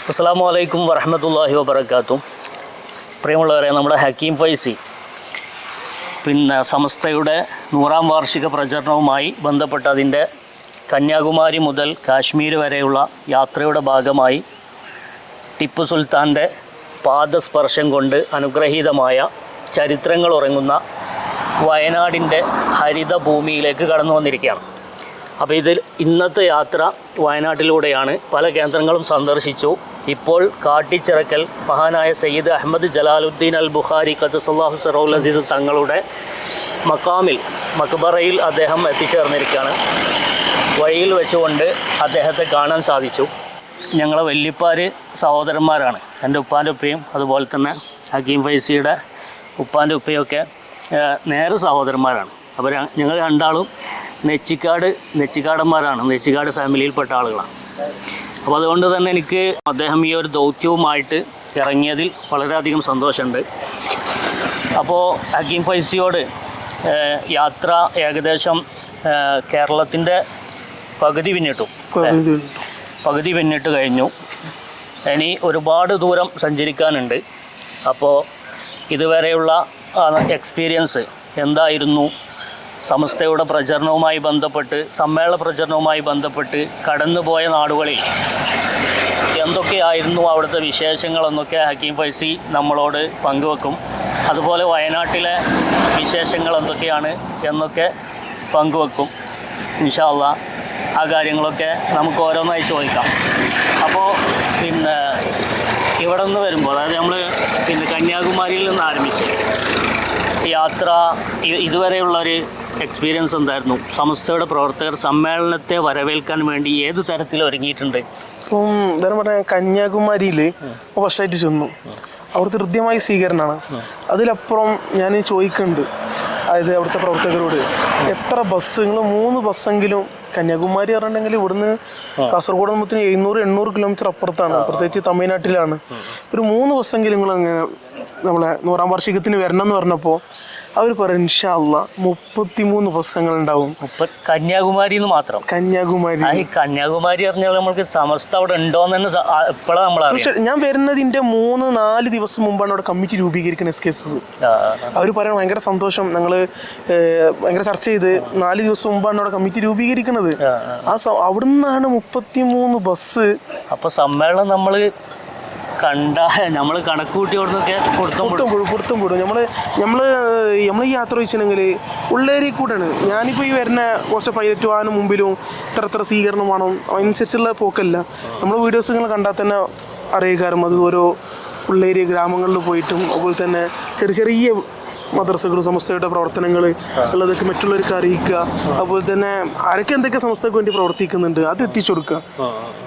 അസ്സലാമു അലൈക്കും വറഹ്മത്തുള്ളാഹി വബറകാതുഹു. പ്രിയമുള്ളവരെ, നമ്മുടെ ഹക്കീം ഫൈസി സമസ്തയുടെ 100-ാം വാർഷിക പ്രചരണവുമായി ബന്ധപ്പെട്ട് അതിൻ്റെ കന്യാകുമാരി മുതൽ കാശ്മീർ വരെയുള്ള യാത്രയുടെ ഭാഗമായി ടിപ്പു സുൽത്താൻ്റെ പാദസ്പർശം കൊണ്ട് അനുഗ്രഹീതമായ ചരിത്രങ്ങൾ ഉറങ്ങുന്ന വയനാടിൻ്റെ ഹരിതഭൂമിയിലേക്ക് കടന്നു വന്നിരിക്കുകയാണ്. അപ്പോൾ ഇന്നത്തെ യാത്ര വയനാട്ടിലൂടെയാണ്. പല കേന്ദ്രങ്ങളും സന്ദർശിച്ചു. ഇപ്പോൾ കാട്ടിച്ചിറക്കൽ മഹാനായ സയ്യിദ് അഹമ്മദ് ജലാലുദ്ദീൻ അൽ ബുഖാരി ഖദ്ദസല്ലാഹു സിറഹുൽ അസീസ് തങ്ങളുടെ മക്ബറയിൽ അദ്ദേഹം എത്തിച്ചേർന്നിരിക്കുകയാണ്. വഴിയിൽ വെച്ചുകൊണ്ട് അദ്ദേഹത്തെ കാണാൻ സാധിച്ചു. ഞങ്ങളെ വല്യപ്പാർ സഹോദരന്മാരാണ്. എൻ്റെ ഉപ്പാൻ്റെ ഉപ്പയും അതുപോലെ തന്നെ ഹക്കീം ഫൈസിയുടെ ഉപ്പാൻ്റെ ഉപ്പയൊക്കെ നേരെ സഹോദരന്മാരാണ്. അപ്പോൾ ഞങ്ങൾ രണ്ടാളും നെച്ചിക്കാടന്മാരാണ്, നെച്ചിക്കാട് ഫാമിലിയിൽപ്പെട്ട ആളുകളാണ്. അപ്പോൾ അതുകൊണ്ട് തന്നെ എനിക്ക് അദ്ദേഹം ഈ ഒരു ദൗത്യവുമായിട്ട് ഇറങ്ങിയതിൽ വളരെയധികം സന്തോഷമുണ്ട്. അപ്പോൾ ഹക്കീം ഫൈസിയോട് യാത്ര ഏകദേശം കേരളത്തിൻ്റെ പകുതി പിന്നിട്ട് കഴിഞ്ഞു. ഇനി ഒരുപാട് ദൂരം സഞ്ചരിക്കാനുണ്ട്. അപ്പോൾ ഇതുവരെയുള്ള എക്സ്പീരിയൻസ് എന്തായിരുന്നു, സമസ്തയുടെ പ്രചരണവുമായി ബന്ധപ്പെട്ട്, സമ്മേളന പ്രചരണവുമായി ബന്ധപ്പെട്ട് കടന്നുപോയ നാടുകളിൽ എന്തൊക്കെയായിരുന്നു അവിടുത്തെ വിശേഷങ്ങളെന്നൊക്കെ ഹക്കീം ഫൈസി നമ്മളോട് പങ്കുവെക്കും. അതുപോലെ വയനാട്ടിലെ വിശേഷങ്ങൾ എന്തൊക്കെയാണ് എന്നൊക്കെ പങ്കുവെക്കും. ഇൻഷാ അല്ലാഹ് ആ കാര്യങ്ങളൊക്കെ നമുക്ക് ഓരോന്നായി ചോദിക്കാം. അപ്പോൾ ഇവിടെ നിന്ന് വരുമ്പോൾ, അതായത് നമ്മൾ കന്യാകുമാരിയിൽ നിന്ന് ആരംഭിച്ച് യാത്ര ഇതുവരെയുള്ളൊരു എക്സ്പീരിയൻസ് എന്തായിരുന്നു? സമസ്തയുടെ പ്രവർത്തകർ സമ്മേളനത്തെ വരവേൽക്കാൻ വേണ്ടി ഏത് തരത്തിൽ ഒരുങ്ങിയിട്ടുണ്ട്? ഇപ്പം എന്തായാലും പറഞ്ഞാൽ കന്യാകുമാരിയിൽ ഫസ്റ്റായിട്ട് ചെന്നു. അവിടുത്തെ ഹൃദ്യമായ സ്വീകരണമാണ്. അതിലപ്പുറം ഞാൻ ചോദിക്കുന്നുണ്ട്, അതായത് അവിടുത്തെ പ്രവർത്തകരോട്, എത്ര ബസ്, നിങ്ങൾ 3 ബസ്സെങ്കിലും കന്യാകുമാരി പറഞ്ഞിട്ടുണ്ടെങ്കിൽ ഇവിടുന്ന് കാസർഗോഡ് നിന്നത്തിന് 700-800 കിലോമീറ്റർ അപ്പുറത്താണ്, പ്രത്യേകിച്ച് തമിഴ്നാട്ടിലാണ്. ഒരു 3 ബസ്സെങ്കിലും നിങ്ങൾ അങ്ങനെ നമ്മളെ 100-ാം വാർഷികത്തിന് വരണം എന്ന് പറഞ്ഞപ്പോൾ അവർ പറയും ഇൻഷാ അല്ലാഹ് 33 ബസ്സങ്ങൾ ഉണ്ടാവും. കന്യാകുമാരി മാത്രം? കന്യാകുമാരി പറഞ്ഞാൽ നമ്മൾക്ക് സമസ്ത അവിടെ ഉണ്ടോന്ന് തന്നെ ഇപ്പോഴാണ് നമ്മൾ. ഞാൻ വരുന്നതിന്റെ 3-4 ദിവസം മുമ്പാണ് അവിടെ കമ്മിറ്റി രൂപീകരിക്കുന്നത് SKSF. അവർ പറയാൻ ഭയങ്കര സന്തോഷം, ഞങ്ങള് ഭയങ്കര ചർച്ച ചെയ്ത് 4 ദിവസം മുമ്പാണ് അവിടെ കമ്മിറ്റി രൂപീകരിക്കുന്നത്. അവിടുന്നാണ് 33 ബസ്. അപ്പൊ സമ്മേളനം നമ്മൾ കണക്കൂട്ടി കൊടുത്തും വിടും. നമ്മൾ ഈ യാത്ര വെച്ചിട്ടുണ്ടെങ്കിൽ ഉള്ളേരി കൂടെയാണ്. ഞാനിപ്പോൾ ഈ വരുന്ന കുറച്ച് പൈലറ്റ് വാഹനം മുമ്പിലും ഇത്ര സ്വീകരണം വേണം, അതിനനുസരിച്ചുള്ള പോക്കല്ല. നമ്മൾ വീഡിയോസുകൾ കണ്ടാൽ തന്നെ അറിയിക്കാറും. അത് ഓരോ ഉള്ളേരി ഗ്രാമങ്ങളിൽ പോയിട്ടും അതുപോലെ തന്നെ ചെറിയ മദ്രസകൾ, സമസ്തയുടെ പ്രവർത്തനങ്ങൾ ഉള്ളതൊക്കെ മറ്റുള്ളവർക്ക് അറിയിക്കുക. അതുപോലെ തന്നെ ആരൊക്കെ എന്തൊക്കെ സമസ്തയ്ക്ക് വേണ്ടി പ്രവർത്തിക്കുന്നുണ്ട് അത് എത്തിച്ചു കൊടുക്കുക.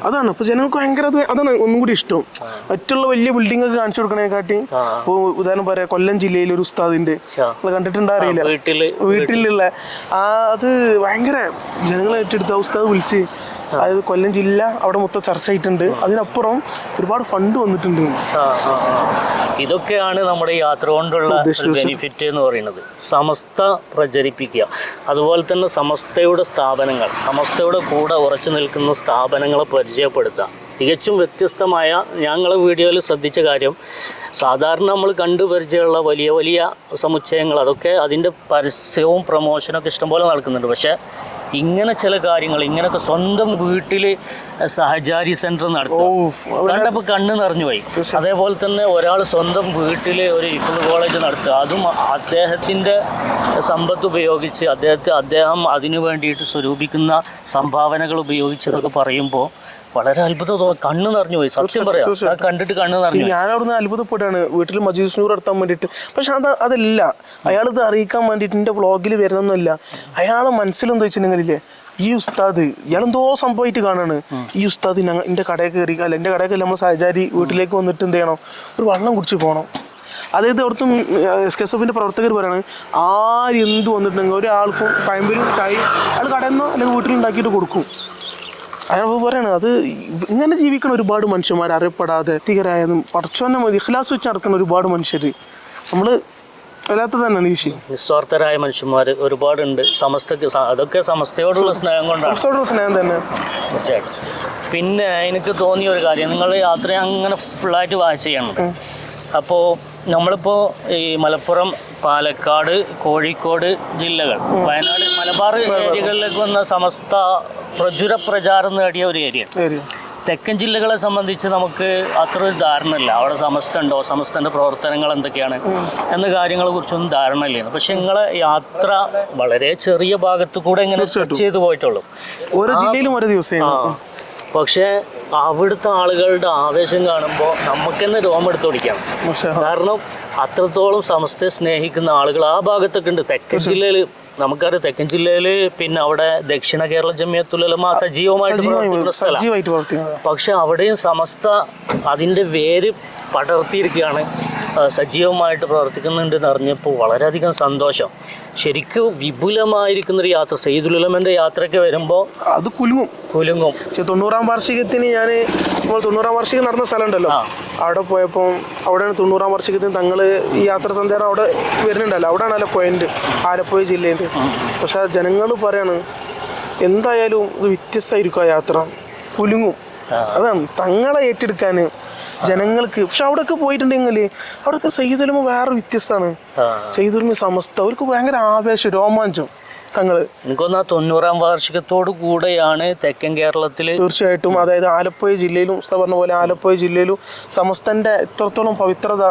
അതാണ് അപ്പോൾ ജനങ്ങൾക്ക് ഭയങ്കര അതാണ് ഒന്നും കൂടി ഇഷ്ടം. മറ്റുള്ള വലിയ ബിൽഡിംഗ് ഒക്കെ കാണിച്ചു കൊടുക്കണേക്കാട്ടി, ഇപ്പോൾ ഉദാഹരണം പറയാം, കൊല്ലം ജില്ലയിൽ ഒരു ഉസ്താദിന്റെ, നിങ്ങൾ കണ്ടിട്ടുണ്ടാറിയില്ല, വീട്ടിലുള്ള അത് ഭയങ്കര ജനങ്ങളെ ഏറ്റെടുത്ത് ആ ഉസ്താദ് വിളിച്ച്, അതായത് കൊല്ലം ജില്ല അവിടെ മൊത്തം ചർച്ച ആയിട്ടുണ്ട്. അതിനപ്പുറം ഒരുപാട് ഫണ്ട് വന്നിട്ടുണ്ട്. ഇതൊക്കെയാണ് നമ്മുടെ യാത്ര കൊണ്ടുള്ള ബെനിഫിറ്റ് എന്ന് പറയുന്നത്. സമസ്ത പ്രചരിപ്പിക്കുക, അതുപോലെ തന്നെ സമസ്തയുടെ സ്ഥാപനങ്ങൾ, സമസ്തയുടെ കൂടെ ഉറച്ചു നിൽക്കുന്ന സ്ഥാപനങ്ങളെ പരിചയപ്പെടുത്തുക. തികച്ചും വ്യത്യസ്തമായ, ഞങ്ങൾ വീഡിയോയിൽ ശ്രദ്ധിച്ച കാര്യം, സാധാരണ നമ്മൾ കണ്ടു പരിചയമുള്ള വലിയ സമുച്ചയങ്ങൾ, അതൊക്കെ അതിൻ്റെ പരസ്യവും പ്രമോഷനൊക്കെ ഇഷ്ടംപോലെ നടക്കുന്നുണ്ട്. പക്ഷേ ഇങ്ങനെ ചില കാര്യങ്ങൾ, ഇങ്ങനെയൊക്കെ സ്വന്തം വീട്ടിൽ സഹചാരി സെൻറ്റർ നടത്തും, കണ്ടപ്പോൾ കണ്ണ് നിറഞ്ഞു പോയി. അതേപോലെ തന്നെ ഒരാൾ സ്വന്തം വീട്ടിൽ ഒരു ഹിഫ്ള് കോളേജ് നടത്തുക, അതും അദ്ദേഹത്തിൻ്റെ സമ്പത്ത് ഉപയോഗിച്ച്, അദ്ദേഹം അതിനു വേണ്ടിയിട്ട് സ്വരൂപിക്കുന്ന സംഭാവനകൾ ഉപയോഗിച്ചതൊക്കെ പറയുമ്പോൾ വളരെ അത്ഭുതം തോന്നി, കണ്ണ് നിറഞ്ഞു പോയി. സത്യം പറയാം, കണ്ടിട്ട് കണ്ണ് നിറഞ്ഞു. ഞാൻ അവിടുന്ന് അത്ഭുതപ്പെട്ടാണ് വീട്ടിൽ മജീദ് നൂർ നടത്താൻ വേണ്ടിയിട്ട്. പക്ഷെ അതല്ല, അയാളിത് അറിയിക്കാൻ വേണ്ടിയിട്ട് എൻ്റെ വ്ളോഗിൽ വരണമെന്നല്ല. അയാളെ മനസ്സിലെന്താ വെച്ചിട്ടുണ്ടെങ്കിലേ, ഈ ഉസ്താദ് ഇയാളെന്തോ സംഭവമായിട്ട് കാണാണ്. ഈ ഉസ്താദ് എൻ്റെ കടയിൽ കയറി, അല്ല എൻ്റെ കടയിൽ നമ്മൾ സഹചാരി വീട്ടിലേക്ക് വന്നിട്ട് എന്ത് ചെയ്യണം, ഒരു വെള്ളം കുടിച്ച് പോകണം. അതായത് അവിടുത്തെ SKSF പ്രവർത്തകർ പറയണത്, ആരെന്ത് വന്നിട്ടുണ്ടെങ്കിൽ ഒരാൾക്കും പഴമ്പരും ചായ അയാൾ കടയിൽ നിന്നോ അല്ലെങ്കിൽ വീട്ടിലുണ്ടാക്കിയിട്ട് കൊടുക്കും. അയാൾ പറയണത്, അത് ഇങ്ങനെ ജീവിക്കണ ഒരുപാട് മനുഷ്യന്മാർ, അറിയപ്പെടാതെ വ്യക്തികരായതും പടച്ചോനെ ഇഖ്ലാസ് വെച്ച് നടക്കുന്ന ഒരുപാട് മനുഷ്യർ നമ്മൾ അല്ലാത്തത് തന്നെയാണ് ഈ വിഷയം. നിസ്വാർത്ഥരായ മനുഷ്യന്മാർ ഒരുപാടുണ്ട് സമസ്തക്ക്. അതൊക്കെ സമസ്തയോടുള്ള സ്നേഹം കൊണ്ടാണ്. സമസ്തയോടുള്ള സ്നേഹം തന്നെ തീർച്ചയായിട്ടും. പിന്നെ എനിക്ക് തോന്നിയ ഒരു കാര്യം, നിങ്ങൾ യാത്ര അങ്ങനെ ഫുള്ളായിട്ട് വാച്ച് ചെയ്യണം. അപ്പോൾ നമ്മളിപ്പോൾ ഈ മലപ്പുറം, പാലക്കാട്, കോഴിക്കോട് ജില്ലകൾ, വയനാട്, മലബാർ ഏരിയകളിലേക്ക് വന്ന സമസ്ത പ്രചുര പ്രചാരം നേടിയ ഒരു ഏരിയ. തെക്കൻ ജില്ലകളെ സംബന്ധിച്ച് നമുക്ക് അത്ര ഒരു ധാരണയില്ല. അവിടെ സമസ്ത ഉണ്ടോ, സമസ്തൻ്റെ പ്രവർത്തനങ്ങൾ എന്തൊക്കെയാണ് എന്ന കാര്യങ്ങളെ കുറിച്ചൊന്നും ധാരണയില്ലായിരുന്നു. പക്ഷെ നിങ്ങളെ യാത്ര വളരെ ചെറിയ ഭാഗത്ത് കൂടെ ഇങ്ങനെ സ്ട്രെച്ച് ചെയ്ത് പോയിട്ടുള്ളൂ. ഓരോ ജില്ലയിലും ഓരോ ദിവസം. പക്ഷേ അവിടുത്തെ ആളുകളുടെ ആവേശം കാണുമ്പോൾ നമുക്ക് തന്നെ രോമെടുത്തോടിക്കാം. കാരണം അത്രത്തോളം സമസ്തയെ സ്നേഹിക്കുന്ന ആളുകൾ ആ ഭാഗത്തൊക്കെ ഉണ്ട്. തെക്കൻ ജില്ലയിൽ നമുക്കറിയാം, തെക്കൻ ജില്ലയിൽ പിന്നെ അവിടെ ദക്ഷിണ കേരള ജമിയത്തുൽ ഉലമ സജീവമായിട്ട് പ്രവർത്തിക്കുന്ന സ്ഥലം. പക്ഷെ അവിടെയും സമസ്ത അതിൻ്റെ വേര് പടർത്തിയിരിക്കുകയാണ്, സജീവമായിട്ട് പ്രവർത്തിക്കുന്നുണ്ട് എന്ന് അറിഞ്ഞപ്പോൾ വളരെയധികം സന്തോഷം. ശരിക്കും വിപുലമായിരിക്കുന്നൊരു യാത്ര. സയ്യിദുൽ ഉലമൻ്റെ യാത്രയ്ക്ക് വരുമ്പോൾ അത് കുലുങ്ങും. 90-ാം വാർഷികത്തിന് നമ്മൾ 90-ാം വാർഷികം നടന്ന സ്ഥലം ഉണ്ടല്ലോ, അവിടെ പോയപ്പോൾ അവിടെയാണ് 90-ാം വാർഷികത്തിന് തങ്ങൾ ഈ യാത്ര സഞ്ചാരം അവിടെ വരുന്നുണ്ടല്ലോ. അവിടെയാണല്ലോ പോയിന്റ്, ആലപ്പുഴ ജില്ലയിൽ. പക്ഷെ ജനങ്ങൾ പറയാണ് എന്തായാലും ഇത് വ്യത്യസ്തമായിരിക്കും ആ യാത്ര, കുലുങ്ങും. അതാണ് തങ്ങളെ ഏറ്റെടുക്കാൻ ജനങ്ങൾക്ക്. പക്ഷെ അവിടെയൊക്കെ പോയിട്ടുണ്ടെങ്കിൽ അവിടെയൊക്കെ സയ്യിദുൽ ഉലമ വേറെ വ്യത്യസ്തമാണ്. സയ്യിദുൽ ഉലമ സമസ്ത അവർക്ക് ഭയങ്കര ആവേശം, രോമാഞ്ചം. എനിക്കൊന്ന് 90-ാം വാർഷികത്തോടു കൂടെയാണ് തെക്കൻ കേരളത്തിൽ തീർച്ചയായിട്ടും, അതായത് ആലപ്പുഴ ജില്ലയിലും പറഞ്ഞ പോലെ ആലപ്പുഴ ജില്ലയിലും സമസ്തന്റെ എത്രത്തോളം പവിത്രത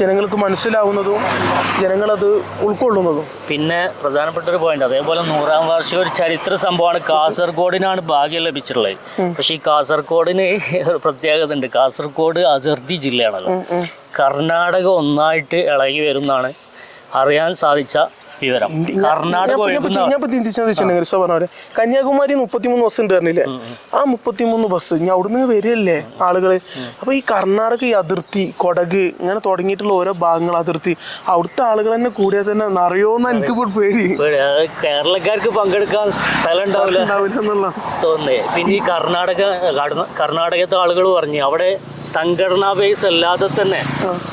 ജനങ്ങൾക്ക് മനസ്സിലാവുന്നതും ജനങ്ങളത് ഉൾക്കൊള്ളുന്നതും. പിന്നെ പ്രധാനപ്പെട്ട ഒരു പോയിന്റ്, അതേപോലെ 100-ാം വാർഷിക ഒരു ചരിത്ര സംഭവമാണ്. കാസർഗോഡിനാണ് ഭാഗ്യം ലഭിച്ചിട്ടുള്ളത്. പക്ഷെ ഈ കാസർഗോഡിന് ഒരു പ്രത്യേകത ഉണ്ട്. കാസർഗോഡ് അതിർത്തി ജില്ലയാണല്ലോ. കർണാടക ഒന്നായിട്ട് ഇളകി വരുന്നതാണ് അറിയാൻ സാധിച്ച വിവരം. കർണാടക കന്യാകുമാരി 33 ബസ് ഉണ്ട് പറഞ്ഞില്ലേ, ആ 33 ബസ് ഞാൻ അവിടുന്ന് വരികയല്ലേ ആളുകള്. അപ്പൊ ഈ കർണാടക, ഈ അതിർത്തി, കൊടക്, ഇങ്ങനെ തുടങ്ങിയിട്ടുള്ള ഓരോ ഭാഗങ്ങൾ അതിർത്തി, അവിടുത്തെ ആളുകൾ തന്നെ കൂടിയാൽ തന്നെ നിറയോന്ന് എനിക്ക് പേടി. കേരളക്കാർക്ക് പങ്കെടുക്കാൻ സ്ഥലം ഉണ്ടാവില്ല തോന്നുന്നേ. പിന്നെ ഈ കർണാടകത്തെ ആളുകൾ പറഞ്ഞു അവിടെ സംഘടനാ ബേസ് അല്ലാതെ തന്നെ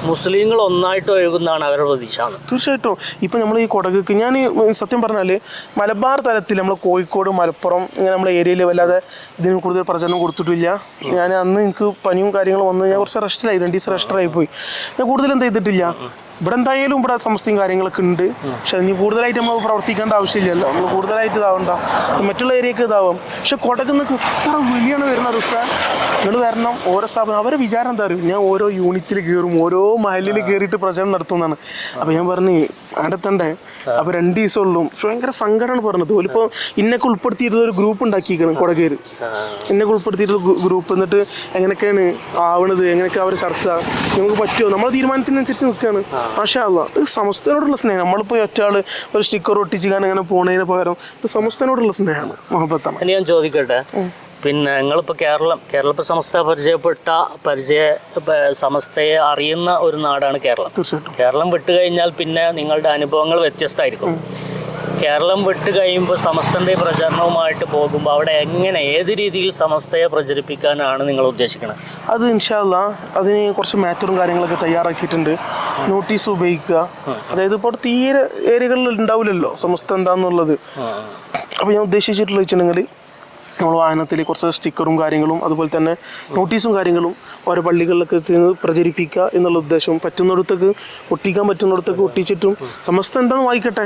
മുസ്ലിങ്ങൾ ഒന്നായിട്ട് ഒഴുകുന്നതാണ് അവരുടെ പ്രതീക്ഷ. തീർച്ചയായിട്ടും. ഇപ്പൊ നമ്മൾ ഈ കൊടക്, ഞാൻ സത്യം പറഞ്ഞാൽ മലബാർ തലത്തിൽ നമ്മൾ കോഴിക്കോട്, മലപ്പുറം ഇങ്ങനെ നമ്മളെ ഏരിയയിൽ വല്ലാതെ ഇതിന് കൂടുതൽ പ്രചരണം കൊടുത്തിട്ടില്ല. ഞാൻ അന്ന് എനിക്ക് പനിയും കാര്യങ്ങളും വന്ന് ഞാൻ കുറച്ച് റെസ്റ്റിലായി, 2 ദിവസം റെസ്റ്ററായി പോയി. ഞാൻ കൂടുതൽ എന്ത് ചെയ്തിട്ടില്ല. ഇവിടെ എന്തായാലും ഇവിടെ സമസ്തയും കാര്യങ്ങളൊക്കെ ഉണ്ട്. പക്ഷെ ഇനി കൂടുതലായിട്ട് നമ്മൾ പ്രവർത്തിക്കേണ്ട ആവശ്യമില്ലല്ലോ. നമ്മൾ കൂടുതലായിട്ട് ഇതാവണ്ട, മറ്റുള്ള ഏരിയക്ക് ഇതാവും. പക്ഷെ കൊടകുന്നൊക്കെ എത്ര വലിയാണ് വരുന്ന ദിവസം. നിങ്ങൾ വരണം. ഓരോ സ്ഥാപനം അവരെ വിചാരം എന്താ അറിയും, ഞാൻ ഓരോ യൂണിറ്റിൽ കയറും, ഓരോ മഹലിൽ കയറിയിട്ട് പ്രചരണം നടത്തുന്നതാണ്. അപ്പം ഞാൻ പറഞ്ഞു അടുത്തണ്ടേ. അപ്പോൾ 2 ദിവസം ഉള്ളൂ. പക്ഷെ ഭയങ്കര സങ്കടമാണ് പറഞ്ഞത്. ഇപ്പോൾ ഇന്നൊക്കെ ഉൾപ്പെടുത്തിയിട്ടുള്ള ഒരു ഗ്രൂപ്പ് ഉണ്ടാക്കിയിരിക്കണം കൊടകേര്. ഇന്നൊക്കെ ഉൾപ്പെടുത്തിയിട്ടുള്ള ഗ്രൂപ്പ്. എന്നിട്ട് എങ്ങനെയൊക്കെയാണ് ആവണത്, എങ്ങനെയൊക്കെ അവർ ചർച്ച നമുക്ക് പറ്റുമോ, നമ്മളെ തീരുമാനത്തിനനുസരിച്ച് നിൽക്കുകയാണ്. മാഷാ അല്ലാഹ്. ഇത് സമസ്തനോടുള്ള സ്നേഹം. നമ്മളിപ്പോൾ ഒറ്റയാൾ ഒരു സ്റ്റിക്കർ ഒട്ടിച്ചിക്കാൻ അങ്ങനെ പോണതിന് പകരം ഇത് സമസ്തനോടുള്ള സ്നേഹമാണ്, മുഹബത്താണ്. ഞാൻ ചോദിക്കട്ടെ, പിന്നെ നിങ്ങളിപ്പോൾ കേരളം സമസ്ത സമസ്തയെ അറിയുന്ന ഒരു നാടാണ് കേരളം. തീർച്ചയായിട്ടും. കേരളം വിട്ടു കഴിഞ്ഞാൽ പിന്നെ നിങ്ങളുടെ അനുഭവങ്ങൾ വ്യത്യസ്തമായിരിക്കും. കേരളം വിട്ട് കഴിയുമ്പോൾ സമസ്തൻ്റെ പ്രചരണവുമായിട്ട് പോകുമ്പോൾ അവിടെ ഏത് രീതിയിൽ സമസ്തയെ പ്രചരിപ്പിക്കാനാണ് നിങ്ങൾ ഉദ്ദേശിക്കുന്നത്? അത് ഇൻഷാ അല്ലാഹ് അതിന് കുറച്ച് മാറ്ററും കാര്യങ്ങളൊക്കെ തയ്യാറാക്കിയിട്ടുണ്ട്. നോട്ടീസ് ഉപയോഗിക്കുക. അതായത് ഇപ്പോൾ തീരെ ഏരിയകളിൽ ഉണ്ടാവില്ലല്ലോ സമസ്ത എന്താണെന്നുള്ളത്. അപ്പോൾ ഞാൻ ഉദ്ദേശിച്ചിട്ടുള്ളത് വെച്ചിട്ടുണ്ടെങ്കിൽ നമ്മൾ വാഹനത്തിൽ കുറച്ച് സ്റ്റിക്കറും കാര്യങ്ങളും അതുപോലെ തന്നെ നോട്ടീസും കാര്യങ്ങളും ഓരോ പള്ളികളിലൊക്കെ പ്രചരിപ്പിക്കുക എന്നുള്ള ഉദ്ദേശവും. പറ്റുന്നിടത്തേക്ക് ഒട്ടിക്കാൻ പറ്റുന്നിടത്തേക്ക് ഒട്ടിച്ചിട്ടും സമസ്ത എന്താണെന്ന് വായിക്കട്ടെ.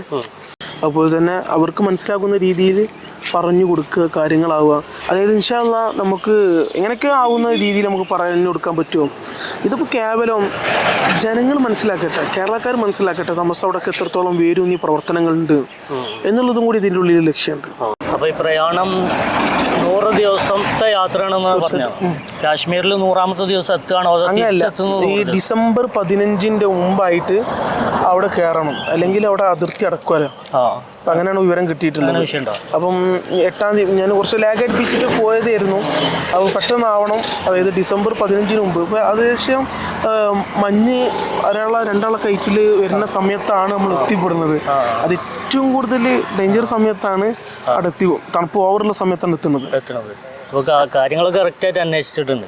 അതുപോലെ തന്നെ അവർക്ക് മനസ്സിലാക്കുന്ന രീതിയിൽ പറഞ്ഞു കൊടുക്കുക, കാര്യങ്ങളാവുക. അതായത് ഇൻഷാ അല്ലാഹ് നമുക്ക് എങ്ങനെയൊക്കെ ആവുന്ന രീതിയിൽ നമുക്ക് പറഞ്ഞു കൊടുക്കാൻ പറ്റുമോ. ഇതിപ്പോൾ കേവലം ജനങ്ങൾ മനസ്സിലാക്കട്ടെ, കേരളക്കാർ മനസ്സിലാക്കട്ടെ സമസ്ത അവിടെയൊക്കെ എത്രത്തോളം വേരൂന്നി പ്രവർത്തനങ്ങളുണ്ട് എന്നുള്ളതും കൂടി ഇതിൻ്റെ ഉള്ളിൽ ലക്ഷ്യമുണ്ട്. അപ്പോൾ ഈ പ്രയാണം 100 ദിവസത്തെ യാത്രയാണെന്ന് പറഞ്ഞു. കാശ്മീരിൽ 100ാമത്തെ ദിവസം എത്തുകയാണോ? ഈ ഡിസംബർ 15 മുമ്പായിട്ട് അവിടെ കയറണം, അല്ലെങ്കിൽ അവിടെ അതിർത്തി അടക്കുമല്ലോ. അങ്ങനെയാണ് വിവരം കിട്ടിയിട്ടുള്ളത്. അപ്പം 8-ാം തീയതി ഞാൻ കുറച്ച് ലാഗ് അടുപ്പിച്ചിട്ട് പോയതായിരുന്നു. അപ്പോൾ പെട്ടെന്നാവണം. അതായത് ഡിസംബർ 15 മുമ്പ്. ഇപ്പോൾ ഏകദേശം മഞ്ഞ് രണ്ടാളെ കയറ്റിൽ വരുന്ന സമയത്താണ് നമ്മൾ എത്തിപ്പെടുന്നത്. അത് ഏറ്റവും കൂടുതൽ ഡേഞ്ചർ സമയത്താണ് അവിടെ തണുപ്പ് ഓവറുള്ള സമയത്താണ് എത്തുന്നത്. കാര്യങ്ങളൊക്കെ കറക്റ്റായിട്ട് അന്വേഷിച്ചിട്ടുണ്ട്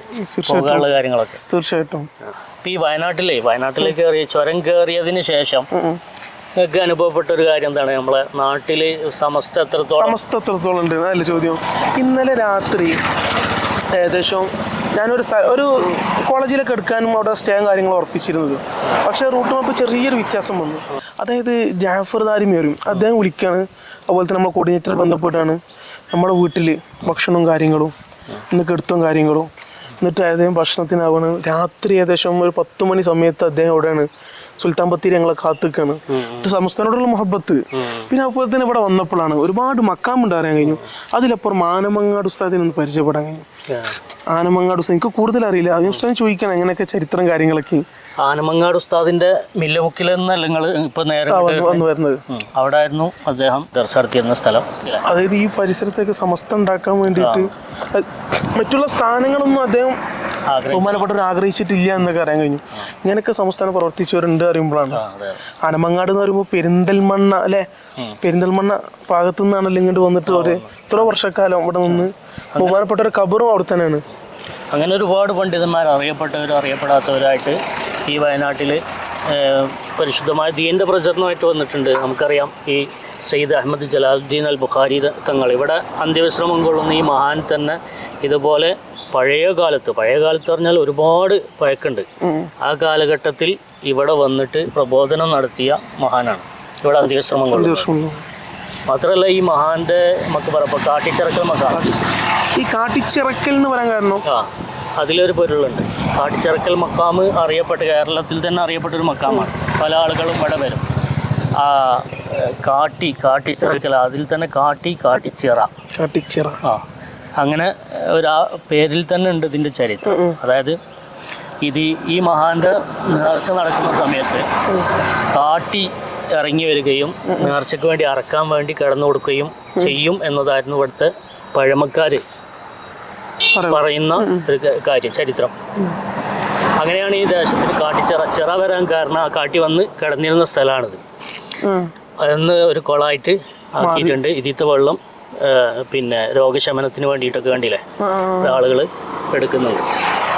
കാര്യങ്ങളൊക്കെ. തീർച്ചയായിട്ടും. ഈ വയനാട്ടിലേക്ക് ചുരം കയറിയതിന് ശേഷം നിങ്ങൾക്ക് അനുഭവപ്പെട്ട ഒരു കാര്യം എന്താണ്? നമ്മളെ നാട്ടില് സമസ്ത എത്രത്തോളം ഉണ്ട് അതല്ലേ ചോദ്യം. ഇന്നലെ രാത്രി ഏകദേശം ഞാനൊരു ഒരു കോളേജിലൊക്കെ എടുക്കാനും അവിടെ സ്റ്റേയും കാര്യങ്ങളും ഉറപ്പിച്ചിരുന്നത്. പക്ഷേ റൂട്ട് മാപ്പ് ചെറിയൊരു വ്യത്യാസം വന്നു. അതായത് ജാഫർ ദാരിമേറും അദ്ദേഹം വിളിക്കുകയാണ്, അതുപോലെ തന്നെ നമ്മൾ കോർഡിനേറ്റർ ബന്ധപ്പെട്ടാണ് നമ്മുടെ വീട്ടിൽ ഭക്ഷണവും കാര്യങ്ങളും ഇന്ന് കെടുത്തും കാര്യങ്ങളും. എന്നിട്ട് അദ്ദേഹം ഭക്ഷണത്തിനാവാണ് രാത്രി ഏകദേശം ഒരു 10 മണി സമയത്ത് അദ്ദേഹം എവിടെയാണ് സുൽത്താൻ ബത്തേരി ഞങ്ങളെ കാത്തിക്കാണ്. ഇത് സംസ്ഥാനത്തോടുള്ള മുഹബത്ത്. പിന്നെ അതുപോലെ തന്നെ ഇവിടെ വന്നപ്പോഴാണ് ഒരുപാട് മക്കാമുണ്ട് അറിയാൻ കഴിഞ്ഞു. അതിലപ്പുറം ആനമങ്ങാട് ഉസ്താദിനെ ഒന്ന് പരിചയപ്പെടാൻ കഴിഞ്ഞു. ആനമങ്ങാട് ഉസ്താദ് എനിക്ക് കൂടുതൽ അറിയില്ല, അതിന് ഉസ്താദിനെ ചോദിക്കണം എങ്ങനെയൊക്കെ ചരിത്രം കാര്യങ്ങളൊക്കെ. ആനമങ്ങാട് ഉസ്താദിന്റെ മില്ലമുക്കിൽ നിന്നല്ല നിങ്ങൾ ഇപ്പൊ നേരെ വന്നു വരുന്നത്. അവിടെ ആയിരുന്നു അദ്ദേഹം ദർശ നടത്തിയിരുന്ന സ്ഥലം. അതായത് ഈ പരിസരത്തേക്ക് സമസ്ത ഉണ്ടാക്കാൻ വേണ്ടിയിട്ട് മറ്റുള്ള സ്ഥാനങ്ങളൊന്നും അദ്ദേഹം ബഹുമാനപ്പെട്ടവർ ആഗ്രഹിച്ചിട്ടില്ല എന്നൊക്കെ അറിയാൻ കഴിഞ്ഞു. ഇങ്ങനെയൊക്കെ സംസ്ഥാനം പ്രവർത്തിച്ചവരുണ്ട് അറിയുമ്പോഴാണ്. ആനമങ്ങാട് എന്ന് പറയുമ്പോൾ പെരിന്തൽമണ്ണ അല്ലെ, പെരിന്തൽമണ്ണ ഭാഗത്തു നിന്നാണല്ലോ ഇങ്ങോട്ട് വന്നിട്ട് ഒരു ഇത്ര വർഷക്കാലം ഇവിടെ നിന്ന് ബഹുമാനപ്പെട്ട ഒരു ഖബറും അവിടെ തന്നെയാണ്. അങ്ങനെ ഒരുപാട് പണ്ഡിതന്മാർ അറിയപ്പെട്ടവരും അറിയപ്പെടാത്തവരായിട്ട് ഈ വയനാട്ടിൽ പരിശുദ്ധമായ ദീൻ്റെ പ്രചരണമായിട്ട് വന്നിട്ടുണ്ട്. നമുക്കറിയാം ഈ സയ്യിദ് അഹമ്മദ് ജലാലുദ്ദീൻ അൽ ബുഖാരി തങ്ങൾ ഇവിടെ അന്ത്യവിശ്രമം കൊള്ളുന്ന ഈ മഹാൻ തന്നെ ഇതുപോലെ പഴയ കാലത്ത് പറഞ്ഞാൽ ഒരുപാട് പഴക്കുണ്ട്. ആ കാലഘട്ടത്തിൽ ഇവിടെ വന്നിട്ട് പ്രബോധനം നടത്തിയ മഹാനാണ് ഇവിടെ അന്ത്യവിശ്രമം കൊള്ളുന്നത്. മാത്രമല്ല ഈ മഹാന്റെ നമുക്ക് പറയാം കാട്ടിച്ചിറക്കൽ മക്കാണ്. ഈ കാട്ടിച്ചിറക്കൽ എന്ന് പറയാൻ കാരണം അതിലൊരു പൊരുളുണ്ട്. കാട്ടിച്ചിറക്കൽ മക്കാമ് കേരളത്തിൽ തന്നെ അറിയപ്പെട്ടൊരു മക്കാമാണ്. പല ആളുകളും ഇവിടെ വരും. കാട്ടിച്ചിറക്കൽ അതിൽ തന്നെ കാട്ടിച്ചിറ അങ്ങനെ ഒരു പേരിൽ തന്നെ ഉണ്ട് ഇതിൻ്റെ ചരിത്രം. അതായത് ഈ മഹാന്റെ നേർച്ച നടക്കുന്ന സമയത്ത് കാട്ടി ഇറങ്ങി വരികയും നേർച്ചയ്ക്ക് വേണ്ടി അറക്കാൻ വേണ്ടി കിടന്നു കൊടുക്കുകയും ചെയ്യും എന്നതായിരുന്നു ഇവിടുത്തെ പഴമക്കാർ പറയുന്ന ഒരു കാര്യം, ചരിത്രം. അങ്ങനെയാണ് ഈ ദേശത്തിന് ചിറ വരാൻ കാരണം ആ കാട്ടി വന്ന് കിടന്നിരുന്ന സ്ഥലമാണിത്. അന്ന് ഒരു കുളമായിട്ട് ആക്കിയിട്ടുണ്ട്. ഇതിത്തെ വെള്ളം പിന്നെ രോഗശമനത്തിന് വേണ്ടിയിട്ടൊക്കെ വേണ്ടിയില്ലേ ആളുകൾ എടുക്കുന്നുണ്ട്.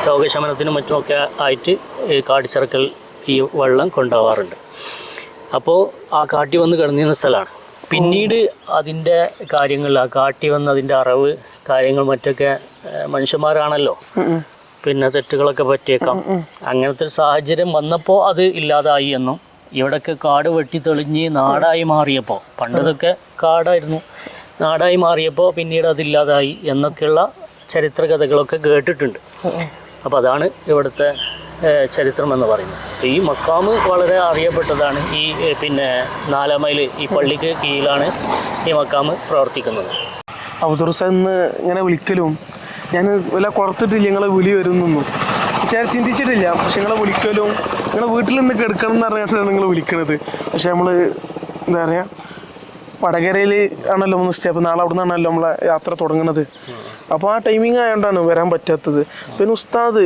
രോഗശമനത്തിനും മറ്റുമൊക്കെ ആയിട്ട് ഈ കാട്ടിച്ചിറക്കൽ ഈ വെള്ളം കൊണ്ടുപോകാറുണ്ട്. അപ്പോൾ ആ കാട്ടി വന്ന് കിടന്നിരുന്ന സ്ഥലമാണ്. പിന്നീട് അതിൻ്റെ കാര്യങ്ങൾ ആ കാട്ടി വന്ന് അതിൻ്റെ അറിവ് കാര്യങ്ങൾ മറ്റൊക്കെ മനുഷ്യന്മാരാണല്ലോ, പിന്നെ തെറ്റുകളൊക്കെ പറ്റിയേക്കാം. അങ്ങനത്തെ ഒരു സാഹചര്യം വന്നപ്പോൾ അത് ഇല്ലാതായി എന്നും ഇവിടെയൊക്കെ കാട് വെട്ടി തെളിഞ്ഞ് നാടായി മാറിയപ്പോൾ, പണ്ടതൊക്കെ കാടായിരുന്നു, നാടായി മാറിയപ്പോൾ പിന്നീട് അതില്ലാതായി എന്നൊക്കെയുള്ള ചരിത്ര കഥകളൊക്കെ കേട്ടിട്ടുണ്ട്. അപ്പോൾ അതാണ് ഇവിടുത്തെ ചരിത്രം എന്ന് പറയുന്നത്. ഈ മക്കാമ് വളരെ അറിയപ്പെട്ടതാണ്. ഈ പിന്നെ 4 മൈൽ ഈ പള്ളിക്ക് കീഴിലാണ് ഈ മക്കാമ് പ്രവർത്തിക്കുന്നത്. അബ്ദുറസാന്ന് ഇങ്ങനെ വിളിക്കലും ഞാൻ വല്ല കുറത്തിട്ടില്ല, നിങ്ങളെ വിളി വരുന്നൊന്നും ചിന്തിച്ചിട്ടില്ല. പക്ഷെ നിങ്ങളെ വിളിക്കലും നിങ്ങളെ വീട്ടിൽ നിന്ന് കിടക്കണം എന്ന് പറഞ്ഞിട്ടാണ് നിങ്ങൾ വിളിക്കണത്. പക്ഷെ നമ്മൾ എന്താ പറയുക, വടകരയിൽ ആണല്ലോ 3 സ്റ്റെപ്പ്, നാളെ അവിടെ നിന്നാണല്ലോ നമ്മളെ യാത്ര തുടങ്ങുന്നത്. അപ്പോൾ ആ ടൈമിങ് ആയതുകൊണ്ടാണ് വരാൻ പറ്റാത്തത്. പിന്നെ ഉസ്താദ്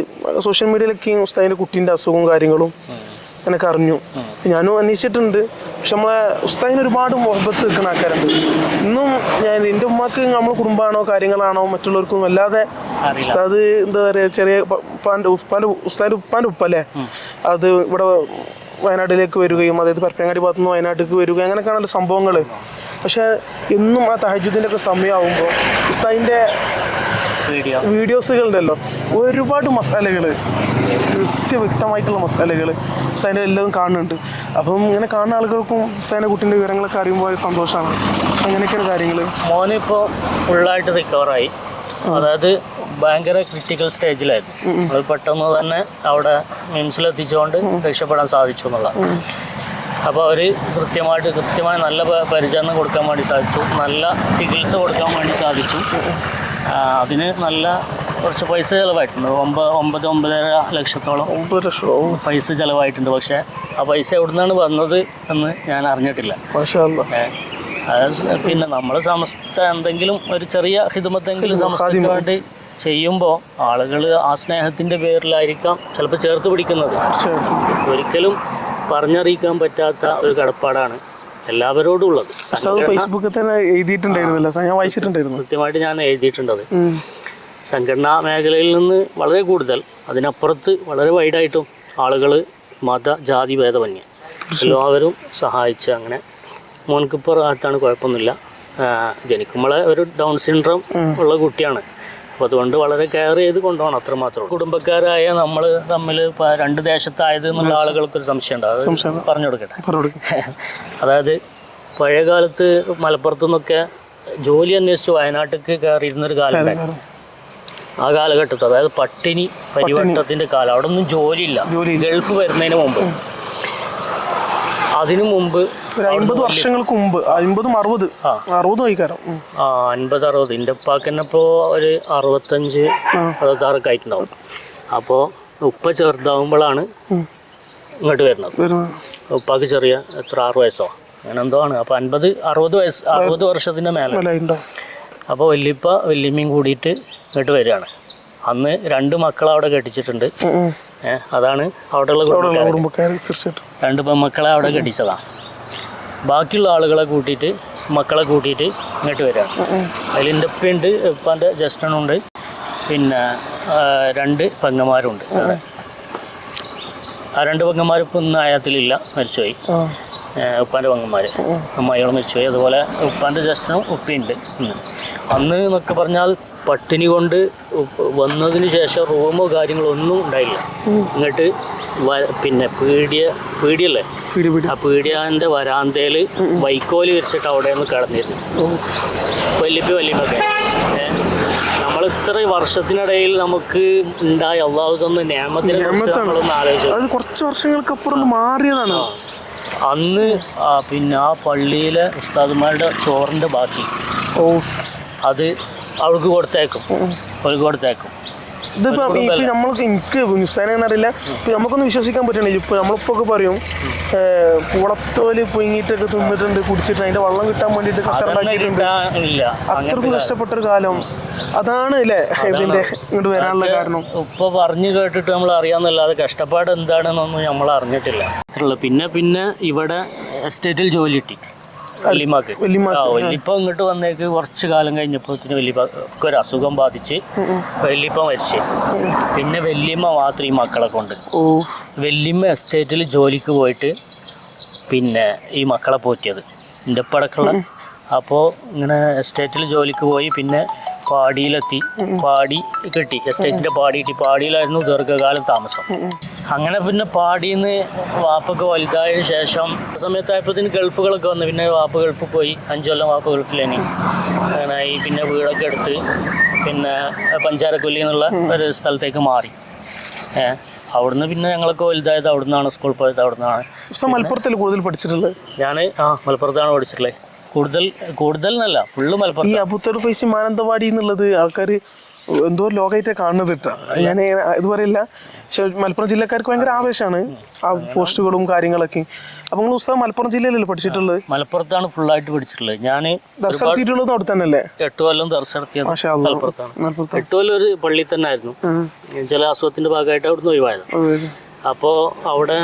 സോഷ്യൽ മീഡിയയിലൊക്കെ ഉസ്താദിൻ്റെ കുട്ടീൻ്റെ അസുഖവും കാര്യങ്ങളും എനിക്ക് അറിഞ്ഞു, ഞാനും അന്വേഷിച്ചിട്ടുണ്ട്. പക്ഷെ നമ്മളെ ഉസ്താദിന് ഒരുപാട് മുഹബത്ത് നിൽക്കുന്ന ആൾക്കാരുണ്ട്. ഇന്നും എൻ്റെ ഉമ്മാക്ക് നമ്മൾ കുടുംബമാണോ കാര്യങ്ങളാണോ മറ്റുള്ളവർക്കും അല്ലാതെ ഉസ്താദ് എന്താ പറയുക, ചെറിയ ഉസ്താദിൻ്റെ ഉപ്പാൻ്റെ ഉപ്പല്ലേ, അത് ഇവിടെ വയനാട്ടിലേക്ക് വരികയും അതായത് പരപ്പനങ്ങാടി ഭാഗത്തു നിന്ന് വയനാട്ടിലേക്ക് വരികയും അങ്ങനെയൊക്കെയാണല്ലോ സംഭവങ്ങൾ. പക്ഷെ എന്നും ആ തഹജ്ജുദിൻ്റെ ഒക്കെ സമയമാകുമ്പോൾ ഉസ്താദിൻ്റെ വീഡിയോസുകളുണ്ടല്ലോ, ഒരുപാട് മസാലകൾ, വ്യക്തമായിട്ടുള്ള മസാലകൾ ഉസ്താദിൻ്റെ എല്ലാം കാണുന്നുണ്ട്. അപ്പം ഇങ്ങനെ കാണുന്ന ആളുകൾക്കും ഉസ്താദിൻ്റെ കുട്ടീൻ്റെ വിവരങ്ങളൊക്കെ അറിയുമ്പോൾ സന്തോഷമാണ്. അങ്ങനെയൊക്കെയാണ് കാര്യങ്ങൾ. മോനിപ്പോൾ ഫുള്ളായിട്ട് റിക്കവറായി. അതായത് ഭയങ്കര ക്രിട്ടിക്കൽ സ്റ്റേജിലായിരുന്നു. അത് പെട്ടെന്ന് തന്നെ അവിടെ മിംസിലെത്തിച്ചുകൊണ്ട് രക്ഷപ്പെടാൻ സാധിച്ചു എന്നുള്ളതാണ്. അപ്പോൾ അവർ കൃത്യമായ നല്ല പരിചരണം കൊടുക്കാൻ വേണ്ടി സാധിച്ചു, നല്ല ചികിത്സ കൊടുക്കാൻ വേണ്ടി സാധിച്ചു. അതിന് നല്ല കുറച്ച് പൈസ ചിലവായിട്ടുണ്ട്. 9-9.5 ലക്ഷത്തോളം പൈസ ചിലവായിട്ടുണ്ട്. പക്ഷേ ആ പൈസ എവിടെ നിന്നാണ് വന്നത് എന്ന് ഞാൻ അറിഞ്ഞിട്ടില്ല. പിന്നെ നമ്മൾ സമസ്ത എന്തെങ്കിലും ഒരു ചെറിയ ഹിദമത്തെങ്കിലും സമസ്തയ്ക്ക് വേണ്ടി ചെയ്യുമ്പോൾ ആളുകൾ ആ സ്നേഹത്തിൻ്റെ പേരിലായിരിക്കാം ചിലപ്പോൾ ചേർത്ത് പിടിക്കുന്നത്. ഒരിക്കലും പറഞ്ഞറിയിക്കാൻ പറ്റാത്ത ഒരു കടപ്പാടാണ് എല്ലാവരോടും ഉള്ളത്. ഫേസ്ബുക്കിൽ തന്നെ എഴുതിയിട്ടുണ്ടായിരുന്നല്ലോ, ഞാൻ വായിച്ചിട്ടുണ്ടായിരുന്നു. കൃത്യമായിട്ട് ഞാൻ എഴുതിയിട്ടുണ്ടത്. സംഘടനാ മേഖലയിൽ നിന്ന് വളരെ കൂടുതൽ അതിനപ്പുറത്ത് വളരെ വൈഡായിട്ടും ആളുകൾ മത ജാതി ഭേദമന്യേ എല്ലാവരും സഹായിച്ച് അങ്ങനെ മോൻക്കിപ്പോൾ റാത്താണ്, കുഴപ്പമൊന്നുമില്ല. ജനിക്കുമ്പോളെ ഒരു ഡൗൺ സിൻഡ്രോം ഉള്ള കുട്ടിയാണ്. അപ്പോൾ അതുകൊണ്ട് വളരെ കെയർ ചെയ്ത് കൊണ്ടുപോകണം, അത്രമാത്രം. കുടുംബക്കാരായ നമ്മൾ തമ്മിൽ രണ്ട് ദേശത്തായത് എന്നുള്ള ആളുകൾക്കൊരു സംശയം ഉണ്ടാവും, പറഞ്ഞു കൊടുക്കട്ടെ. അതായത് പഴയ കാലത്ത് മലപ്പുറത്തു നിന്നൊക്കെ ജോലി അന്വേഷിച്ച് വയനാട്ടിലേക്ക് കയറിയിരുന്നൊരു കാലം ഉണ്ടായിരുന്നു. ആ കാലഘട്ടത്തിൽ, അതായത് പട്ടിണി പരിവട്ടത്തിൻ്റെ കാലം, അവിടെ ഒന്നും ജോലിയില്ല. ഗൾഫ് വരുന്നതിന് മുമ്പ്, അതിനു മുമ്പ് 50 വർഷങ്ങൾക്ക് മുമ്പ്, 50-60 50-60 എൻ്റെ ഉപ്പാക്ക് തന്നെ ഇപ്പോൾ ഒരു 65-66 ആയിട്ടുണ്ടാവും. അപ്പോൾ ഉപ്പ ചെറുതാവുമ്പോഴാണ് ഇങ്ങോട്ട് വരുന്നത്. ഉപ്പാക്ക് ചെറിയ 6 വയസ്സോ അങ്ങനെ എന്തോ ആണ്. അപ്പോൾ 50-60 വർഷത്തിൻ്റെ മേലെ. അപ്പോൾ വല്യമ്മയും കൂടിയിട്ട് ഇങ്ങോട്ട് വരികയാണ്. അന്ന് 2 മക്കളെ അവിടെ കെട്ടിച്ചിട്ടുണ്ട്. അതാണ് അവിടെയുള്ള കുടുംബക്കാർ. 2 പെൺമക്കളെ അവിടെ കെട്ടിച്ചതാണ്. ബാക്കിയുള്ള ആളുകളെ കൂട്ടിയിട്ട്, മക്കളെ കൂട്ടിയിട്ട് ഇങ്ങോട്ട് വരികയാണ്. അതിലെൻ്റെ ഉപ്പയുണ്ട്, ഉപ്പാൻ്റെ ജ്യേഷ്ഠനുണ്ട്, പിന്നെ 2 പെങ്ങന്മാരുണ്ട്. ആ 2 പെങ്ങന്മാർ ഇപ്പം ഒന്നും ആയത്തിലില്ല, മരിച്ചുപോയി. ഉപ്പാൻ്റെ പെങ്ങന്മാർ, അമ്മായികൾ മരിച്ചുപോയി. അതുപോലെ ഉപ്പാൻ്റെ ജ്യേഷ്ഠനും ഉപ്പയുണ്ട്. അന്ന് എന്നൊക്കെ പറഞ്ഞാൽ പട്ടിണി കൊണ്ട് വന്നതിന് ശേഷം റൂമോ കാര്യങ്ങളോ ഒന്നും ഉണ്ടായില്ല. ഇങ്ങോട്ട് പിന്നെ പീടിയല്ലേ, ആ പീടിയാൻ്റെ വരാന്തയിൽ വൈക്കോല് വിരിച്ചിട്ട് അവിടെയൊന്ന് കിടന്നിരുന്നു വല്യമ്മൊക്കെ. നമ്മൾ ഇത്ര വർഷത്തിനിടയിൽ നമുക്ക് ഉണ്ടായ അള്ളാഹു തന്ന നിയമത്തിനെ കുറിച്ച് നമ്മളൊന്ന് ആലോചിച്ചു. കുറച്ച് വർഷങ്ങൾക്കപ്പുറം മാറിയതാണ്. അന്ന് പിന്നെ ആ പള്ളിയിലെ ഉസ്താദുമാരുടെ ചോറിൻ്റെ ബാക്കി അത് അവർക്ക് കൊടുത്തേക്കും. ഇതിപ്പോ നമ്മൾക്ക് എനിക്ക് അറിയില്ല, നമുക്കൊന്നും വിശ്വസിക്കാൻ പറ്റണില്ല. ഇപ്പൊ നമ്മളിപ്പോ പറയും പൂളത്തോല് പൊങ്ങിയിട്ടൊക്കെ തിന്നിട്ടുണ്ട്, കുടിച്ചിട്ട് അതിന്റെ വെള്ളം കിട്ടാൻ വേണ്ടിട്ട് അത്രക്കും കഷ്ടപ്പെട്ടൊരു കാലം. അതാണ് അല്ലേ ഇതിന്റെ ഇങ്ങോട്ട് വരാനുള്ള കാരണം. ഇപ്പൊ പറഞ്ഞു കേട്ടിട്ട് നമ്മൾ അറിയാന്നല്ലാതെ കഷ്ടപ്പാട് എന്താണെന്നൊന്നും നമ്മൾ അറിഞ്ഞിട്ടില്ല. പിന്നെ ഇവിടെ എസ്റ്റേറ്റിൽ ജോലി കിട്ടി വല്യമ്മക്ക്. വല്യപ്പ ഇങ്ങോട്ട് വന്നേക്ക് കുറച്ച് കാലം കഴിഞ്ഞപ്പോൾ വല്യപ്പക്ക് ഒരു അസുഖം ബാധിച്ച് വല്യപ്പ മരിച്ചു. പിന്നെ വല്യമ്മ മാത്രം ഈ മക്കളെ കൊണ്ട്. വല്യമ്മ എസ്റ്റേറ്റിൽ ജോലിക്ക് പോയിട്ട് പിന്നെ ഈ മക്കളെ പോറ്റിയത് എൻ്റെ പടക്കുള്ള. അപ്പോൾ ഇങ്ങനെ എസ്റ്റേറ്റിൽ ജോലിക്ക് പോയി, പിന്നെ പാടിയിലെത്തി, പാടി കിട്ടി, എസ്റ്റേറ്റിൻ്റെ പാടി കിട്ടി. പാടിയിലായിരുന്നു ദീർഘകാലം താമസം. അങ്ങനെ പിന്നെ പാടിയിൽ വാപ്പൊക്കെ വലുതായതിനു ശേഷം സമയത്തായപ്പോഴത്തേന് ഗൾഫുകളൊക്കെ വന്നു. പിന്നെ വാപ്പ ഗൾഫിൽ പോയി, 5 കൊല്ലം വാപ്പ ഗൾഫിലേനി. അങ്ങനെയായി. പിന്നെ വീടൊക്കെ എടുത്ത് പിന്നെ പഞ്ചാരക്കൊല്ലി എന്നുള്ള ഒരു സ്ഥലത്തേക്ക് മാറി. അവിടുന്ന് പിന്നെ ഞങ്ങളൊക്കെ വലുതായത് അവിടുന്നാണ്, സ്കൂളിൽ പോയത് അവിടുന്നാണ്. മലപ്പുറത്തിൽ കൂടുതൽ പഠിച്ചിട്ടുള്ളത് ഞാൻ മലപ്പുറത്താണ് പഠിച്ചിട്ടുള്ളത്. കൂടുതൽ എന്നല്ല, ഫുള്ള് മലപ്പുറം. ഈ അബുത്തർ ഫൈസി മാനന്തവാടി എന്നുള്ളത് ആൾക്കാർ എന്തോ ലോകമായിട്ടാണ് കാണുന്നത് കേട്ടോ. ഞാൻ ഇത് പറയില്ല, പക്ഷെ മലപ്പുറം ജില്ലക്കാർക്ക് ഭയങ്കര ആവേശമാണ് ആ പോസ്റ്റുകളും കാര്യങ്ങളൊക്കെ. അപ്പൊ നിങ്ങൾ ഉസ്താദ് മലപ്പുറം ജില്ലയിലല്ലേ പഠിച്ചിട്ടുള്ളത്? മലപ്പുറത്താണ് ഫുള്ളായിട്ട് പഠിച്ചിട്ടുള്ളത്. ഞാൻ ദർസ് നടത്തിയിട്ടുള്ളത് അവിടെ തന്നെ അല്ലേ? 8 കൊല്ലം ദർസ് നടത്തിയത് മലപ്പുറത്താണ്. 8 കൊല്ലം ഒരു പള്ളിയിൽ തന്നെ ആയിരുന്നു. ചില അസുഖത്തിന്റെ ഭാഗമായിട്ട് അവിടുന്ന് ഒഴിവായത്. അപ്പോൾ അവിടെ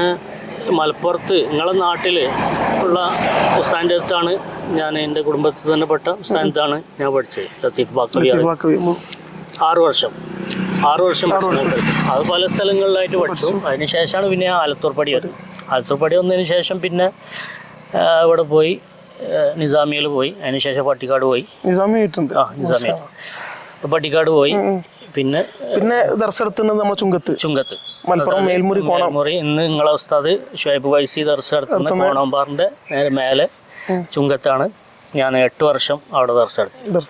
മലപ്പുറത്ത് നിങ്ങളെ നാട്ടിൽ ഉള്ള ഉസ്താദിൻ്റെ അടുത്താണ് ഞാൻ, എൻ്റെ കുടുംബത്തിൽ തന്നെ പെട്ട ഉസ്താദിനടുത്താണ് ഞാൻ പഠിച്ചത്. ലത്തീഫ് ബാക്കവി 6 വർഷം അത് പല സ്ഥലങ്ങളിലായിട്ട് പഠിച്ചു. അതിനുശേഷമാണ് പിന്നെ ആലത്തൂർപ്പടി വരുന്നത്. ആലത്തൂർപ്പടി വന്നതിന് ശേഷം പിന്നെ ഇവിടെ പോയി, നിസാമിയിൽ പോയി. അതിനുശേഷം പട്ടിക്കാട് പോയി. നിസാമി പട്ടിക്കാട് പോയി. പിന്നെ നമ്മൾ ചുങ്കത്ത് മലപ്പുറം മേൽമുറി. ഇന്ന് നിങ്ങളെ ഉസ്താദ് ഷുഹൈബ് വൈസി ദർസ് നടത്തുന്ന കോണമ്പാറിൻ്റെ നേരെ മേലെ ചുങ്കത്താണ്. ഞാൻ 8 വർഷം അവിടെ ദർസ്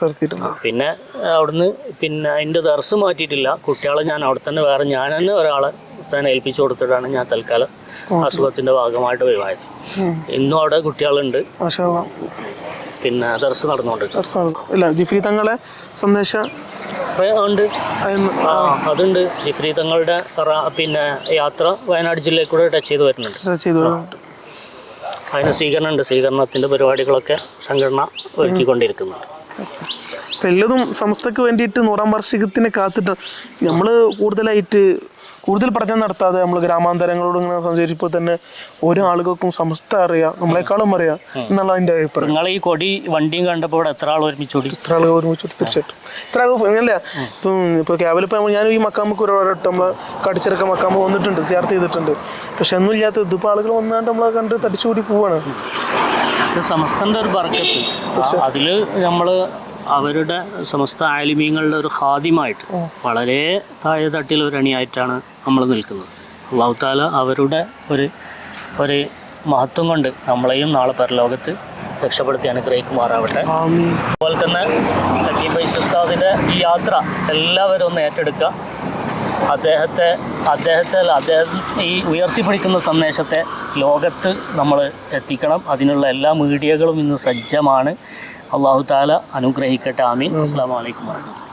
നടത്തിയിട്ടുണ്ട്. പിന്നെ അവിടുന്ന് പിന്നെ അതിൻ്റെ ദർസ് മാറ്റിയിട്ടില്ല. കുട്ടികളെ ഞാൻ അവിടെ തന്നെ ഞാൻ തന്നെ ഒരാളെ തന്നെ ഏൽപ്പിച്ചു കൊടുത്തിട്ടാണ് ഞാൻ തൽക്കാലം അസുഖത്തിൻ്റെ ഭാഗമായിട്ട് ഒഴിവായത്. ഇന്നും അവിടെ കുട്ടികളുണ്ട്. പിന്നെ ദർസ് നടന്നുകൊണ്ട് ജിഫ്രി തങ്ങളെ സന്ദേശം ഉണ്ട്. അതുണ്ട്. ജിഫ്രി തങ്ങളുടെ പിന്നെ യാത്ര വയനാട് ജില്ലയിൽ കൂടെ ടച്ച് ചെയ്ത് വരുന്നുണ്ട്. അതിന് സ്വീകരണത്തിൻ്റെ പരിപാടികളൊക്കെ സംഘടന ഒരുക്കിക്കൊണ്ടിരിക്കുന്നുണ്ട്. എല്ലതും സമസ്തക്ക് വേണ്ടിയിട്ട് 100-ാം വാർഷികത്തിനെ കാത്തിട്ട് നമ്മൾ കൂടുതൽ പഠനം നടത്താതെ നമ്മൾ ഗ്രാമാന്തരങ്ങളോട് ഇങ്ങനെ സഞ്ചരിച്ചപ്പോൾ തന്നെ ഓരോ ആളുകൾക്കും സമസ്ത അറിയാം, നമ്മളെക്കാളും അറിയാം എന്നുള്ള അതിൻ്റെ അഭിപ്രായം. നിങ്ങൾ ഈ കൊടി വണ്ടിയും കണ്ടപ്പോൾ എത്ര ആൾ ഒരുമിച്ചോടി? തീർച്ചയായിട്ടും ഇത്ര ആൾ അങ്ങനല്ല. ഇപ്പോൾ ക്യാബിലിപ്പോൾ ഞാൻ ഈ മക്കാമ്പക്ക് ഒരുപാട് നമ്മൾ കടിച്ചിറക്ക മക്കാമ്പ് വന്നിട്ടുണ്ട്, ചേർത്ത് ചെയ്തിട്ടുണ്ട്. പക്ഷെ ഒന്നും ഇല്ലാത്ത ഇതിപ്പോൾ ആളുകൾ വന്നാണ്ട് നമ്മളെ കണ്ട് തടിച്ചുകൂടി പോവാണ്. സമസ്തൻ്റെ ഒരു ബർക്കത്ത്. അതിൽ നമ്മൾ അവരുടെ സമസ്ത ആലിമീങ്ങളുടെ ഒരു ഖാദിമായിട്ട് വളരെ താഴെ തട്ടിൽ ഒരു അണിയായിട്ടാണ് നമ്മൾ നിൽക്കുന്നത്. അല്ലാഹു തആല അവരുടെ ഒരു മഹത്വം കൊണ്ട് നമ്മളെയും നാളെ പരലോകത്ത് രക്ഷപ്പെടുത്തി അനുഗ്രഹിക്കുമാറാവട്ടെ. അതുപോലെ തന്നെ ഹക്കീം ഫൈസി ഉസ്താദിൻ്റെ ഈ യാത്ര എല്ലാവരും ഒന്ന് ഏറ്റെടുക്കുക. അദ്ദേഹം ഈ ഉയർത്തിപ്പിടിക്കുന്ന സന്ദേശത്തെ ലോകത്ത് നമ്മൾ എത്തിക്കണം. അതിനുള്ള എല്ലാ മീഡിയകളും ഇന്ന് സജ്ജമാണ്. അല്ലാഹു തആല അനുഗ്രഹിക്കട്ടെ. ആമീൻ. അസ്സലാമു അലൈക്കും വറഹ്മത്തുള്ളാഹി.